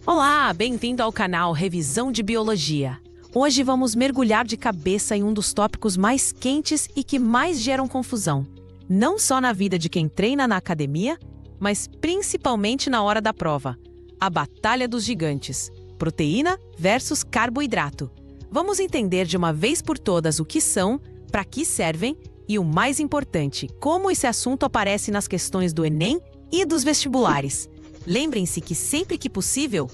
Olá, bem-vindo ao canal Revisão de Biologia. Hoje vamos mergulhar de cabeça em um dos tópicos mais quentes e que mais geram confusão. Não só na vida de quem treina na academia, mas principalmente na hora da prova. A batalha dos gigantes. Proteína versus carboidrato. Vamos entender de uma vez por todas o que são, para que servem e, o mais importante, como esse assunto aparece nas questões do Enem e dos vestibulares. Lembrem-se que sempre que possível,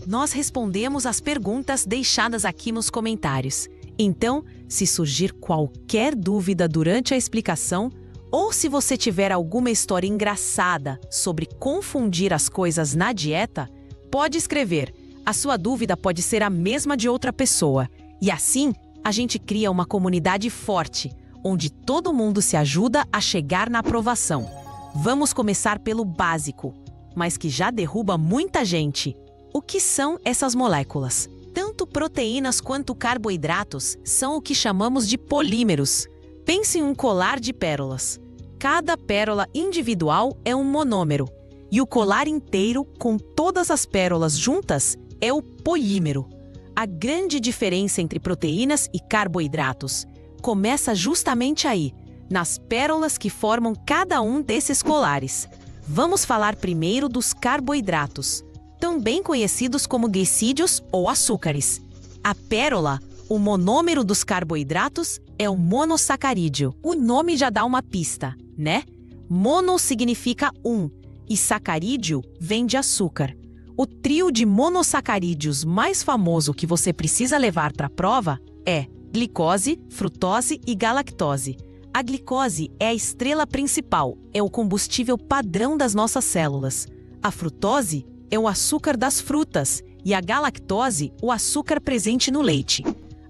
nós respondemos as perguntas deixadas aqui nos comentários. Então, se surgir qualquer dúvida durante a explicação, ou se você tiver alguma história engraçada sobre confundir as coisas na dieta, pode escrever. A sua dúvida pode ser a mesma de outra pessoa. E assim, a gente cria uma comunidade forte, onde todo mundo se ajuda a chegar na aprovação. Vamos começar pelo básico, mas que já derruba muita gente. O que são essas moléculas? Tanto proteínas quanto carboidratos são o que chamamos de polímeros. Pense em um colar de pérolas. Cada pérola individual é um monômero, e o colar inteiro, com todas as pérolas juntas, é o polímero. A grande diferença entre proteínas e carboidratos começa justamente aí, nas pérolas que formam cada um desses colares. Vamos falar primeiro dos carboidratos, também conhecidos como glicídios ou açúcares. A pérola, o monômero dos carboidratos, é o monossacarídeo. O nome já dá uma pista, né? Mono significa um, e sacarídeo vem de açúcar. O trio de monossacarídeos mais famoso que você precisa levar para a prova é glicose, frutose e galactose. A glicose é a estrela principal, é o combustível padrão das nossas células. A frutose é o açúcar das frutas e a galactose, o açúcar presente no leite.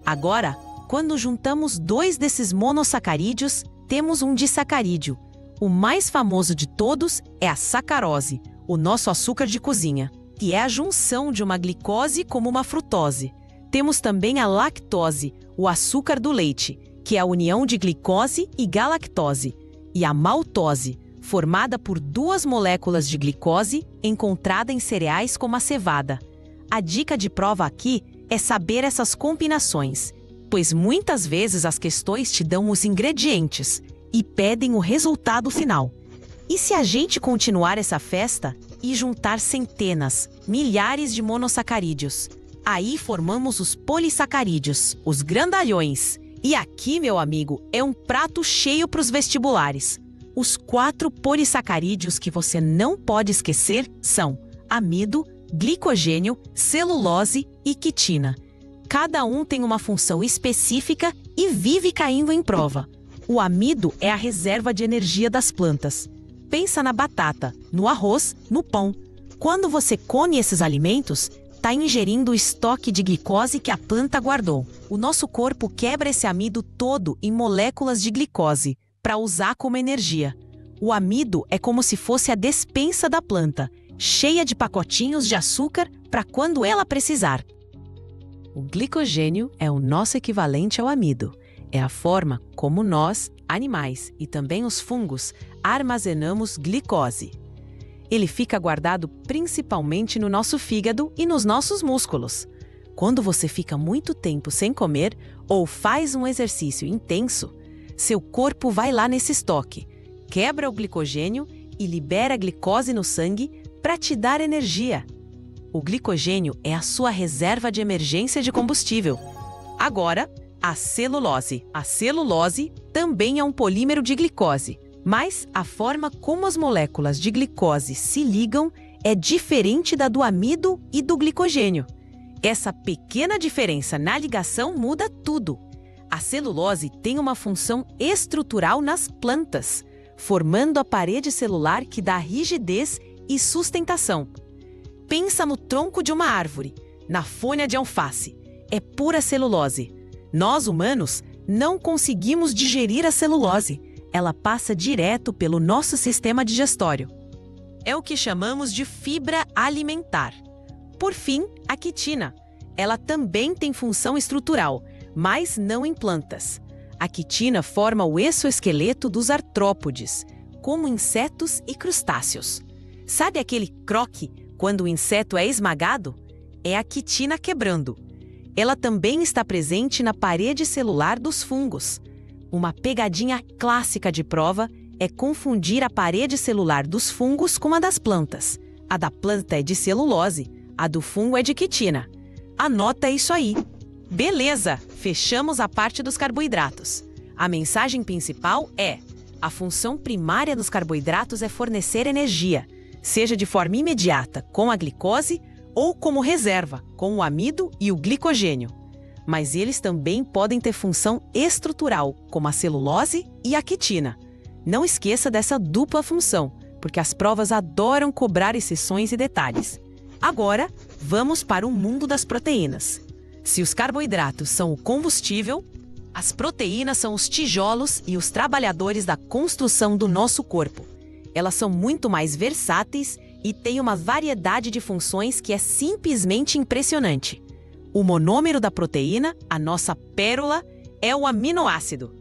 Agora, quando juntamos dois desses monossacarídeos, temos um disacarídeo. O mais famoso de todos é a sacarose, o nosso açúcar de cozinha, que é a junção de uma glicose como uma frutose. Temos também a lactose, o açúcar do leite, que é a união de glicose e galactose, e a maltose, formada por duas moléculas de glicose encontrada em cereais como a cevada. A dica de prova aqui é saber essas combinações, pois muitas vezes as questões te dão os ingredientes e pedem o resultado final. E se a gente continuar essa festa e juntar centenas, milhares de monossacarídeos? Aí formamos os polissacarídeos, os grandalhões. E aqui, meu amigo, é um prato cheio para os vestibulares. Os 4 polissacarídeos que você não pode esquecer são amido, glicogênio, celulose e quitina. Cada um tem uma função específica e vive caindo em prova. O amido é a reserva de energia das plantas. Pensa na batata, no arroz, no pão. Quando você come esses alimentos, está ingerindo o estoque de glicose que a planta guardou. O nosso corpo quebra esse amido todo em moléculas de glicose para usar como energia. O amido é como se fosse a despensa da planta, cheia de pacotinhos de açúcar para quando ela precisar. O glicogênio é o nosso equivalente ao amido. É a forma como nós, animais e também os fungos, armazenamos glicose. Ele fica guardado principalmente no nosso fígado e nos nossos músculos. Quando você fica muito tempo sem comer ou faz um exercício intenso, seu corpo vai lá nesse estoque, quebra o glicogênio e libera a glicose no sangue para te dar energia. O glicogênio é a sua reserva de emergência de combustível. Agora, a celulose. A celulose também é um polímero de glicose, mas a forma como as moléculas de glicose se ligam é diferente da do amido e do glicogênio. Essa pequena diferença na ligação muda tudo. A celulose tem uma função estrutural nas plantas, formando a parede celular que dá rigidez e sustentação. Pensa no tronco de uma árvore, na folha de alface. É pura celulose. Nós, humanos, não conseguimos digerir a celulose. Ela passa direto pelo nosso sistema digestório. É o que chamamos de fibra alimentar. Por fim, a quitina. Ela também tem função estrutural, mas não em plantas. A quitina forma o exoesqueleto dos artrópodes, como insetos e crustáceos. Sabe aquele croque Quando o inseto é esmagado, é a quitina quebrando. Ela também está presente na parede celular dos fungos. Uma pegadinha clássica de prova é confundir a parede celular dos fungos com a das plantas. A da planta é de celulose, a do fungo é de quitina. Anota isso aí. Beleza, fechamos a parte dos carboidratos. A mensagem principal é: a função primária dos carboidratos é fornecer energia, seja de forma imediata, com a glicose, ou como reserva, com o amido e o glicogênio. Mas eles também podem ter função estrutural, como a celulose e a quitina. Não esqueça dessa dupla função, porque as provas adoram cobrar exceções e detalhes. Agora, vamos para o mundo das proteínas. Se os carboidratos são o combustível, as proteínas são os tijolos e os trabalhadores da construção do nosso corpo. Elas são muito mais versáteis e têm uma variedade de funções que é simplesmente impressionante. O monômero da proteína, a nossa pérola, é o aminoácido.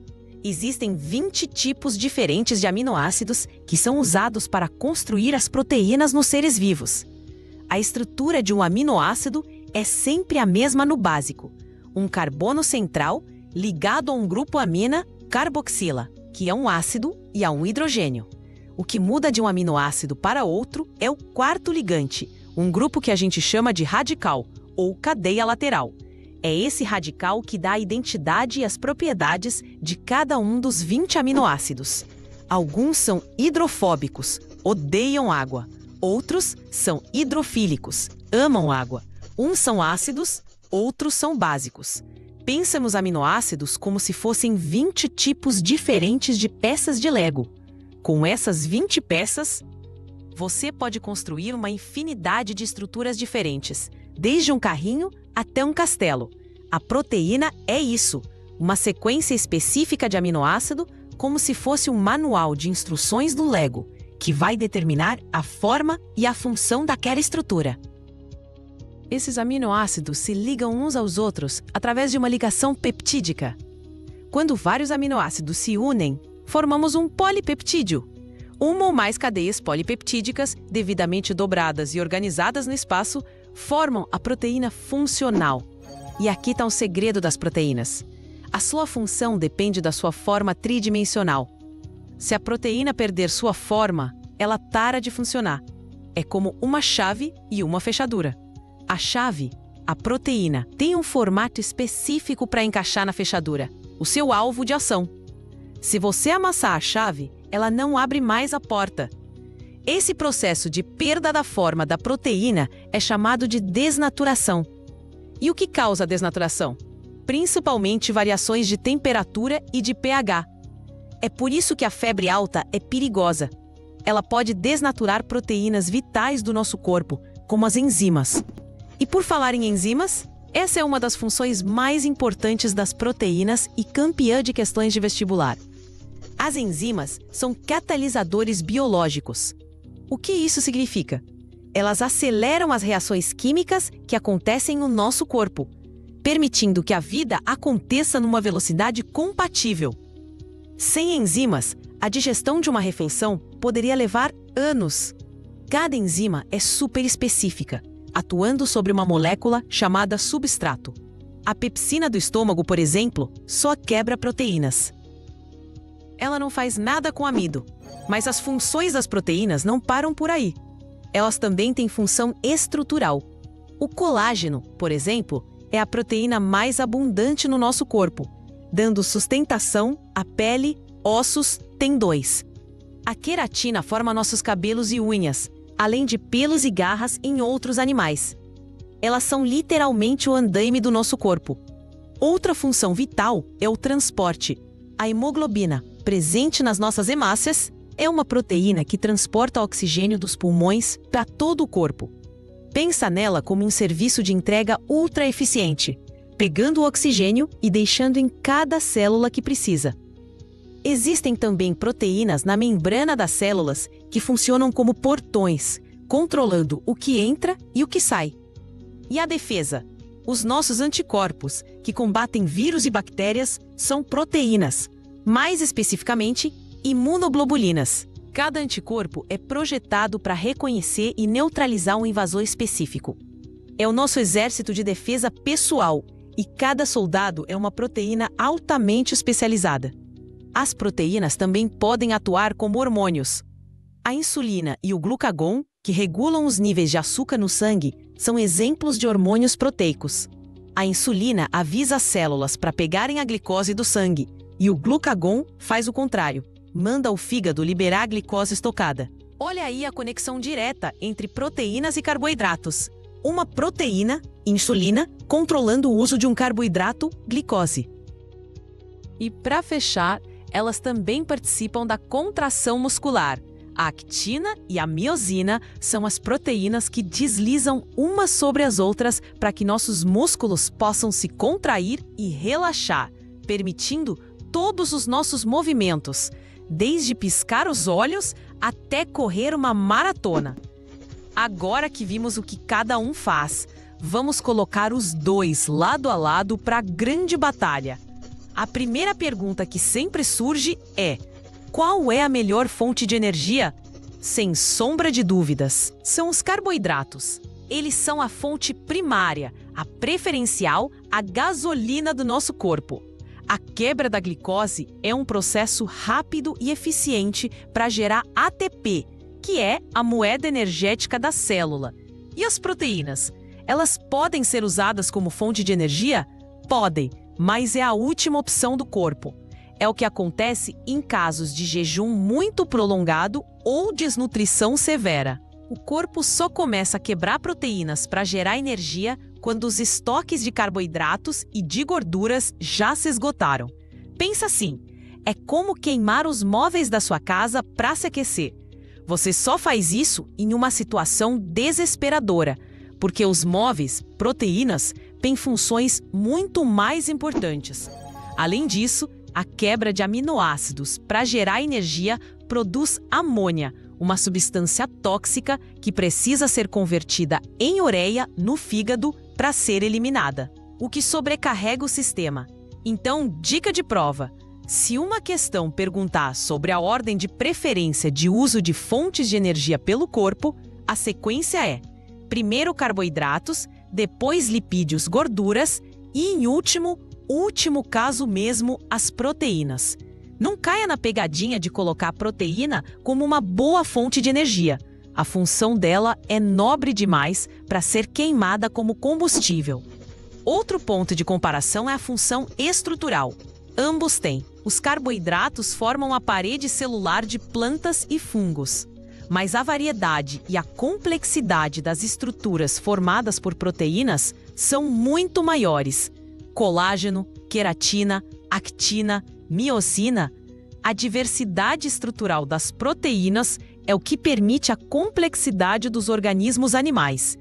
Existem 20 tipos diferentes de aminoácidos que são usados para construir as proteínas nos seres vivos. A estrutura de um aminoácido é sempre a mesma no básico: um carbono central ligado a um grupo amina carboxila, que é um ácido, e a um hidrogênio. O que muda de um aminoácido para outro é o quarto ligante, um grupo que a gente chama de radical, ou cadeia lateral. É esse radical que dá a identidade e as propriedades de cada um dos 20 aminoácidos. Alguns são hidrofóbicos, odeiam água. Outros são hidrofílicos, amam água. Uns são ácidos, outros são básicos. Pensa nos aminoácidos como se fossem 20 tipos diferentes de peças de Lego. Com essas 20 peças, você pode construir uma infinidade de estruturas diferentes, desde um carrinho até um castelo. A proteína é isso, uma sequência específica de aminoácido, como se fosse um manual de instruções do Lego, que vai determinar a forma e a função daquela estrutura. Esses aminoácidos se ligam uns aos outros através de uma ligação peptídica. Quando vários aminoácidos se unem, formamos um polipeptídeo. Uma ou mais cadeias polipeptídicas, devidamente dobradas e organizadas no espaço, formam a proteína funcional. E aqui está o segredo das proteínas. A sua função depende da sua forma tridimensional. Se a proteína perder sua forma, ela para de funcionar. É como uma chave e uma fechadura. A chave, a proteína, tem um formato específico para encaixar na fechadura, o seu alvo de ação. Se você amassar a chave, ela não abre mais a porta. Esse processo de perda da forma da proteína é chamado de desnaturação. E o que causa a desnaturação? Principalmente variações de temperatura e de pH. É por isso que a febre alta é perigosa. Ela pode desnaturar proteínas vitais do nosso corpo, como as enzimas. E por falar em enzimas, essa é uma das funções mais importantes das proteínas e campeã de questões de vestibular. As enzimas são catalisadores biológicos. O que isso significa? Elas aceleram as reações químicas que acontecem no nosso corpo, permitindo que a vida aconteça numa velocidade compatível. Sem enzimas, a digestão de uma refeição poderia levar anos. Cada enzima é super específica, atuando sobre uma molécula chamada substrato. A pepsina do estômago, por exemplo, só quebra proteínas. Ela não faz nada com amido, mas as funções das proteínas não param por aí. Elas também têm função estrutural. O colágeno, por exemplo, é a proteína mais abundante no nosso corpo, dando sustentação à pele, ossos, tendões. A queratina forma nossos cabelos e unhas, além de pelos e garras em outros animais. Elas são literalmente o andaime do nosso corpo. Outra função vital é o transporte. A hemoglobina, presente nas nossas hemácias, é uma proteína que transporta oxigênio dos pulmões para todo o corpo. Pensa nela como um serviço de entrega ultra eficiente, pegando o oxigênio e deixando em cada célula que precisa. Existem também proteínas na membrana das células que funcionam como portões, controlando o que entra e o que sai. E a defesa? Os nossos anticorpos, que combatem vírus e bactérias, são proteínas, mais especificamente, imunoglobulinas. Cada anticorpo é projetado para reconhecer e neutralizar um invasor específico. É o nosso exército de defesa pessoal, e cada soldado é uma proteína altamente especializada. As proteínas também podem atuar como hormônios. A insulina e o glucagon, que regulam os níveis de açúcar no sangue, são exemplos de hormônios proteicos. A insulina avisa as células para pegarem a glicose do sangue, e o glucagon faz o contrário, manda o fígado liberar a glicose estocada. Olha aí a conexão direta entre proteínas e carboidratos. Uma proteína, insulina, controlando o uso de um carboidrato, glicose. E para fechar, elas também participam da contração muscular. A actina e a miosina são as proteínas que deslizam umas sobre as outras para que nossos músculos possam se contrair e relaxar, permitindo todos os nossos movimentos, desde piscar os olhos até correr uma maratona. Agora que vimos o que cada um faz, vamos colocar os dois lado a lado para a grande batalha. A primeira pergunta que sempre surge é: qual é a melhor fonte de energia? Sem sombra de dúvidas, são os carboidratos. Eles são a fonte primária, a preferencial, a gasolina do nosso corpo. A quebra da glicose é um processo rápido e eficiente para gerar ATP, que é a moeda energética da célula. E as proteínas? Elas podem ser usadas como fonte de energia? Podem, mas é a última opção do corpo. É o que acontece em casos de jejum muito prolongado ou desnutrição severa. O corpo só começa a quebrar proteínas para gerar energia quando os estoques de carboidratos e de gorduras já se esgotaram. Pensa assim, é como queimar os móveis da sua casa para se aquecer. Você só faz isso em uma situação desesperadora, porque os móveis, proteínas, têm funções muito mais importantes. Além disso, a quebra de aminoácidos para gerar energia produz amônia, uma substância tóxica que precisa ser convertida em ureia no fígado para ser eliminada, o que sobrecarrega o sistema. Então, dica de prova: se uma questão perguntar sobre a ordem de preferência de uso de fontes de energia pelo corpo, a sequência é: primeiro carboidratos, depois lipídios, gorduras e, em último caso mesmo, as proteínas. Não caia na pegadinha de colocar a proteína como uma boa fonte de energia. A função dela é nobre demais para ser queimada como combustível. Outro ponto de comparação é a função estrutural. Ambos têm. Os carboidratos formam a parede celular de plantas e fungos. Mas a variedade e a complexidade das estruturas formadas por proteínas são muito maiores. Colágeno, queratina, actina, miosina. A diversidade estrutural das proteínas é o que permite a complexidade dos organismos animais.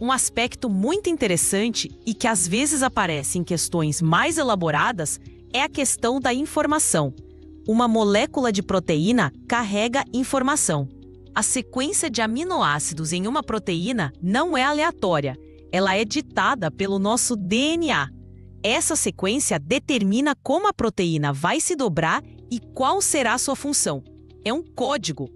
Um aspecto muito interessante e que às vezes aparece em questões mais elaboradas é a questão da informação. Uma molécula de proteína carrega informação. A sequência de aminoácidos em uma proteína não é aleatória, ela é ditada pelo nosso DNA. Essa sequência determina como a proteína vai se dobrar e qual será sua função. É um código.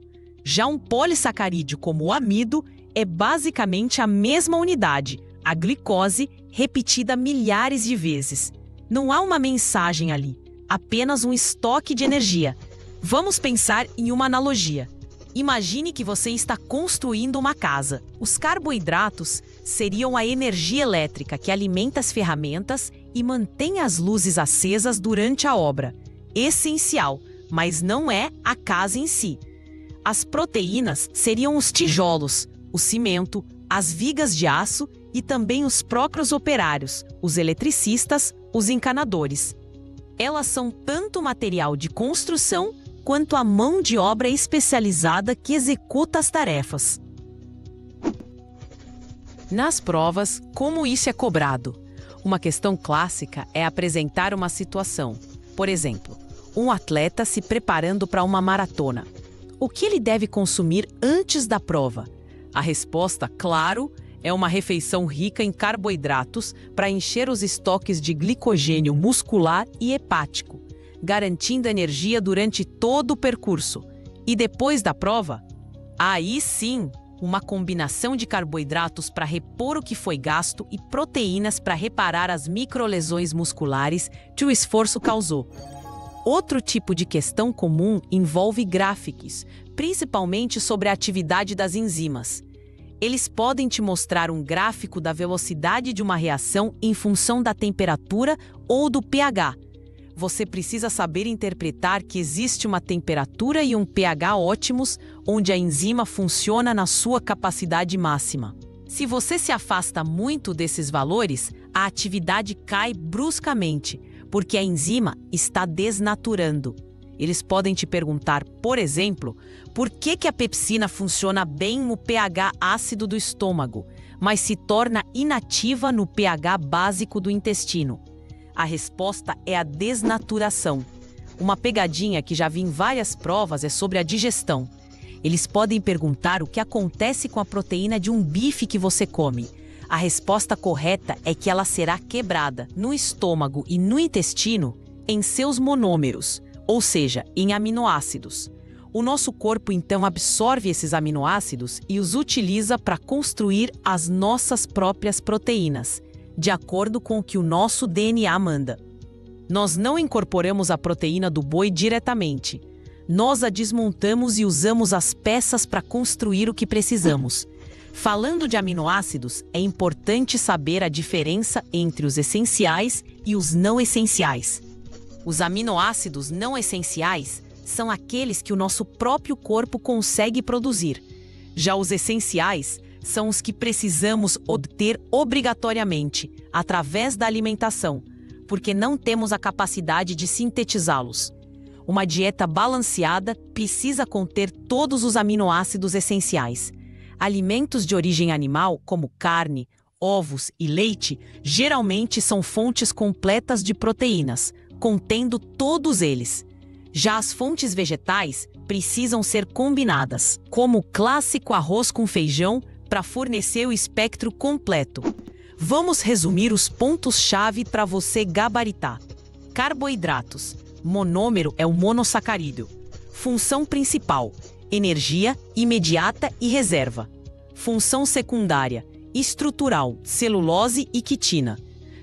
Já um polissacarídeo como o amido é basicamente a mesma unidade, a glicose, repetida milhares de vezes. Não há uma mensagem ali, apenas um estoque de energia. Vamos pensar em uma analogia. Imagine que você está construindo uma casa. Os carboidratos seriam a energia elétrica que alimenta as ferramentas e mantém as luzes acesas durante a obra. Essencial, mas não é a casa em si. As proteínas seriam os tijolos, o cimento, as vigas de aço e também os próprios operários, os eletricistas, os encanadores. Elas são tanto material de construção quanto a mão de obra especializada que executa as tarefas. Nas provas, como isso é cobrado? Uma questão clássica é apresentar uma situação. Por exemplo, um atleta se preparando para uma maratona. O que ele deve consumir antes da prova? A resposta, claro, é uma refeição rica em carboidratos para encher os estoques de glicogênio muscular e hepático, garantindo energia durante todo o percurso. E depois da prova? Aí sim, uma combinação de carboidratos para repor o que foi gasto e proteínas para reparar as microlesões musculares que o esforço causou. Outro tipo de questão comum envolve gráficos, principalmente sobre a atividade das enzimas. Eles podem te mostrar um gráfico da velocidade de uma reação em função da temperatura ou do pH. Você precisa saber interpretar que existe uma temperatura e um pH ótimos, onde a enzima funciona na sua capacidade máxima. Se você se afasta muito desses valores, a atividade cai bruscamente, porque a enzima está desnaturando. Eles podem te perguntar, por exemplo, por que a pepsina funciona bem no pH ácido do estômago, mas se torna inativa no pH básico do intestino. A resposta é a desnaturação. Uma pegadinha que já vi em várias provas é sobre a digestão. Eles podem perguntar o que acontece com a proteína de um bife que você come. A resposta correta é que ela será quebrada no estômago e no intestino em seus monômeros, ou seja, em aminoácidos. O nosso corpo então absorve esses aminoácidos e os utiliza para construir as nossas próprias proteínas, de acordo com o que o nosso DNA manda. Nós não incorporamos a proteína do boi diretamente. Nós a desmontamos e usamos as peças para construir o que precisamos. Falando de aminoácidos, é importante saber a diferença entre os essenciais e os não essenciais. Os aminoácidos não essenciais são aqueles que o nosso próprio corpo consegue produzir. Já os essenciais são os que precisamos obter obrigatoriamente, através da alimentação, porque não temos a capacidade de sintetizá-los. Uma dieta balanceada precisa conter todos os aminoácidos essenciais. Alimentos de origem animal, como carne, ovos e leite, geralmente são fontes completas de proteínas, contendo todos eles. Já as fontes vegetais precisam ser combinadas, como o clássico arroz com feijão, para fornecer o espectro completo. Vamos resumir os pontos-chave para você gabaritar. Carboidratos. Monômero é o monossacarídeo. Função principal: energia, imediata e reserva. Função secundária: estrutural, celulose e quitina.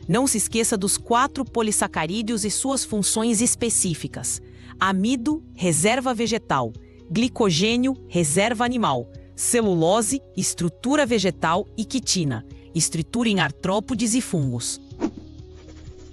Não se esqueça dos 4 polissacarídeos e suas funções específicas. Amido, reserva vegetal. Glicogênio, reserva animal. Celulose, estrutura vegetal e quitina, estrutura em artrópodes e fungos.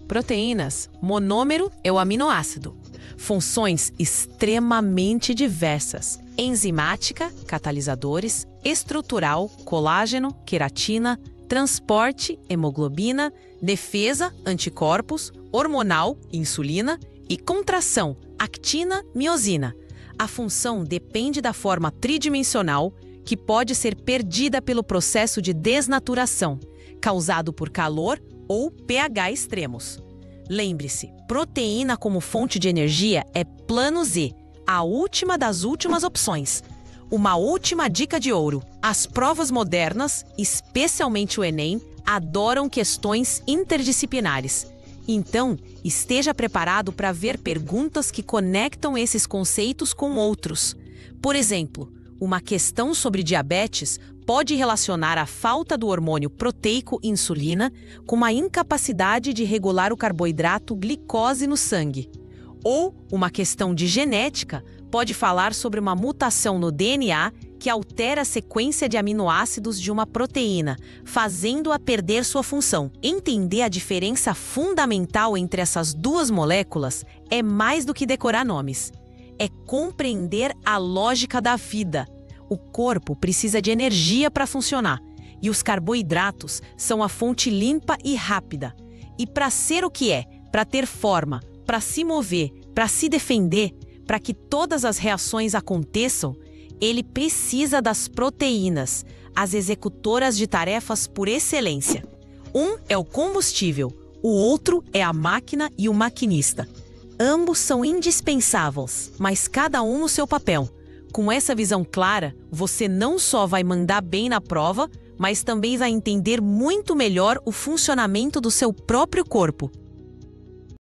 Proteínas. Monômero é o aminoácido. Funções extremamente diversas. Enzimática, catalisadores. Estrutural, colágeno, queratina. Transporte, hemoglobina. Defesa, anticorpos. Hormonal, insulina. E contração, actina, miosina. A função depende da forma tridimensional, que pode ser perdida pelo processo de desnaturação, causado por calor ou pH extremos. Lembre-se, proteína como fonte de energia é plano Z, a última das últimas opções. Uma última dica de ouro: as provas modernas, especialmente o Enem, adoram questões interdisciplinares. Então, esteja preparado para ver perguntas que conectam esses conceitos com outros. Por exemplo, uma questão sobre diabetes pode relacionar a falta do hormônio proteico insulina com a incapacidade de regular o carboidrato glicose no sangue. Ou uma questão de genética pode falar sobre uma mutação no DNA que altera a sequência de aminoácidos de uma proteína, fazendo-a perder sua função. Entender a diferença fundamental entre essas duas moléculas é mais do que decorar nomes. É compreender a lógica da vida. O corpo precisa de energia para funcionar, e os carboidratos são a fonte limpa e rápida. E para ser o que é, para ter forma, para se mover, para se defender, para que todas as reações aconteçam, ele precisa das proteínas, as executoras de tarefas por excelência. Um é o combustível, o outro é a máquina e o maquinista. Ambos são indispensáveis, mas cada um no seu papel. Com essa visão clara, você não só vai mandar bem na prova, mas também vai entender muito melhor o funcionamento do seu próprio corpo.